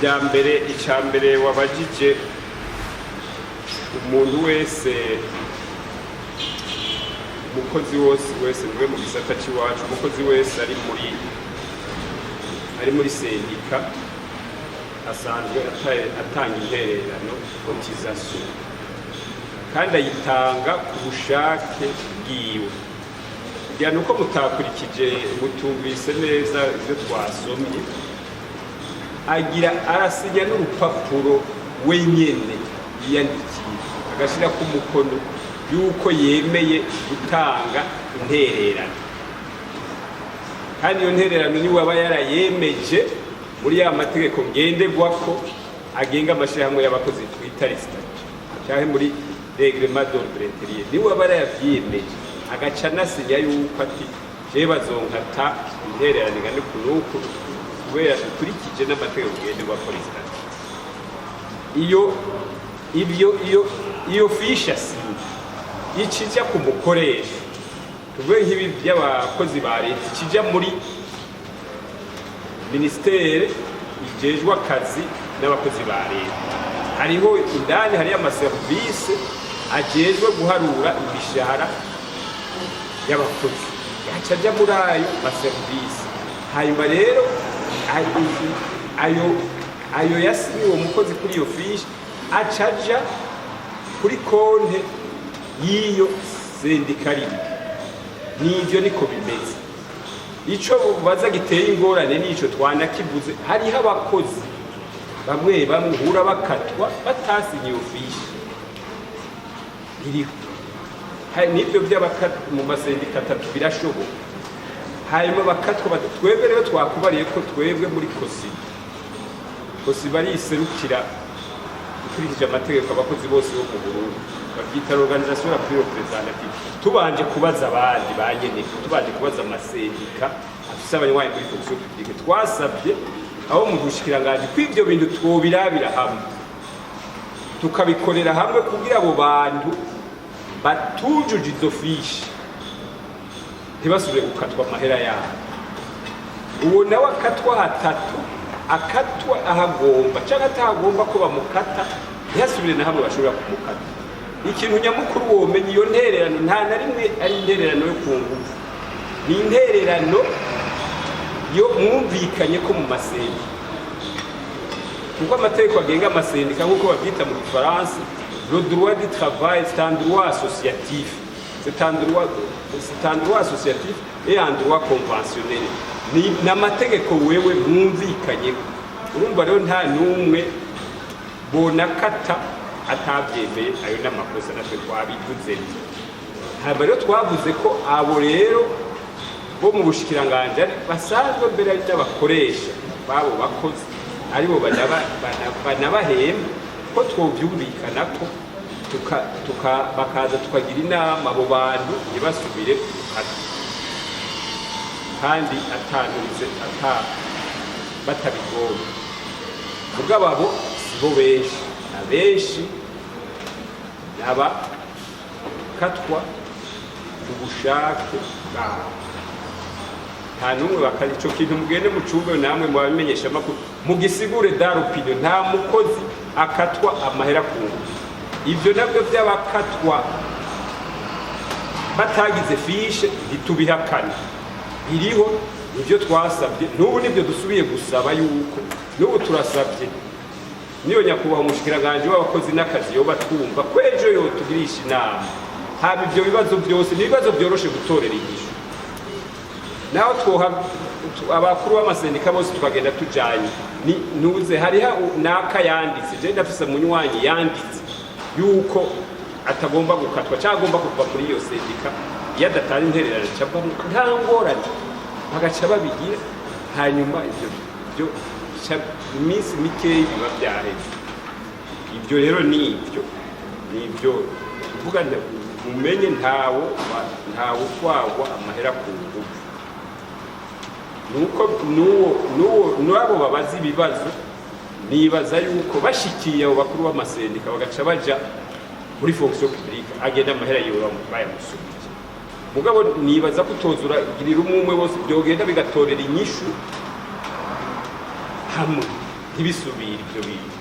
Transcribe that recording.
icyambere wabajije umuntu wese umukozi wese mwe mu gisata cy'iwacu umukozi wese ari muri sendika asanzwe atanga intererano cotisation kandi ayitanga ku bushake bwiwe kugira nuko mutakurikije mutumvise neza ibyo twasomye agira arasinya n'urupapuro wenyene yiyandikiye agashira ku mukono yuko yemeye gutanga intererano kandi iyo ntererano ni waba yarayemeje muri ya mategeko ngenderwako agenga amashirahamwe y'abakozi twita listat cyangwa muri règlement d'ordre intérieur ni waba yarayavyiyemeje agaca nasinya yuko ati je bazonkata intererano ingana kunuku kubera ukurikije n'amategeko ngenderwako listat iyo fisha ikijya ku mukoresha tuvuge nk'ibi by'abakozi ba leta ikijya muri ministere ijejwe akazi n'abakozi ba leta hariho indani hari amaserivisi ajejwe guharura imishahara y'abakozi yacajya muri ayo maserivisi hanyuma rero ayo yasinye uwo mukozi kuri iyo fishi acaja kuri konte y'iyo sendika rimwe n'ibyo niko bimeze ico baza giteye ingorane n'ico twanakivuze hariho abakozi bamwe uhura bakatwa batasinye iyo fishi iriho n'ibyo by'abakatwa mu masendika atatu birashoboka hanyuma bakatwa twebwe rero twakubariye ko twebwe muri kosi bariserukira ukurikije amategeko abakozi bose bo mu Burundi babyita organisation la plus représentative tubanje kubaza abandi banyene tubanje kubaza amasendika afise abanywanyi muri fonction publique twasabye aho mu gushikiranganje kw'ivyo bintu twobirabira hamwe tukabikorera hamwe kugira abo bantu batujuje izo fishi ntibasubire gukatwa amahera yabo uwo nawe akatwa hatatu akatwa ahagomba cyangwa atahagomba ko bamukata ntihasubire na hamwe bashobora kumukata ikintu nyamukuru womenye iyo ntererano nta na rimwe ari intererano yo ku ngufu ni intererano yo mwumvikanye ko mu masendika kuko amategeko agenga amasendika nk'uko babyita mu gifaransa le droit du travail c'est un droit associatif c'est un droit associatif et un droit conventionnel ni n'amategeko wewe mwumvikanye urumva rero nta numwe bonakata atabyemeye ayo n'amakosa natwe twabivuze haba rero twavuze ko abo rero bo mu bushikiranganje basanzwe mbere ari n'abakoresha babo bakozi aribo banabahemba ko twovyumvikana ko bakaza tukagira inama abo bantu ntibasubire kandi atandurize batabigoye mugabo abo sibo benshi n'abakatwa ubushake bwabo nta n'umwe bakari ico kintu mugende mucumbe namwe mubabimenyesha amakuru mugisigure darupino nta mukozi akatwa amahera ku ngufu ivyo nabyo by'abakatwa batagize fishe ntitubihakana biriho ivyo twasabye n'ubu nibyo dusubiye gusaba yuko n'ubu turasabye niyo nyakubahwa umushikiranganje w'abakozi n'akazi yo batwumva kwejo yo tugirisha inama haba ivyo bibazo byose n'ibibazo byoroshe gutorera igisho naho twoha abakuru b'amasendika bose tukagenda tujanye nuze hariho naka yanditse je ndafise munywanyi yanditse yuko atagomba gukatwa cyangwa agomba kuva muri iyo sendika yadatari intererano cyangwa nta ngorane bagaca babigira hanyuma ivyo iminsi mikeyi biba byaheze ibyo rero nibyo tuvuga umenye ntawo kwagwa amahera ku ngufu nuko n'abo babaza ibibazo nibaza yuko bashikiye abo bakuru b'amasendika bagaca baja muri fonction publique agenda amahera yiwe bayamusubije mugabo nibaza kutozura girira umwe bose byogenda bigatorera inyishu hamwe ntibisubire ibyo bintu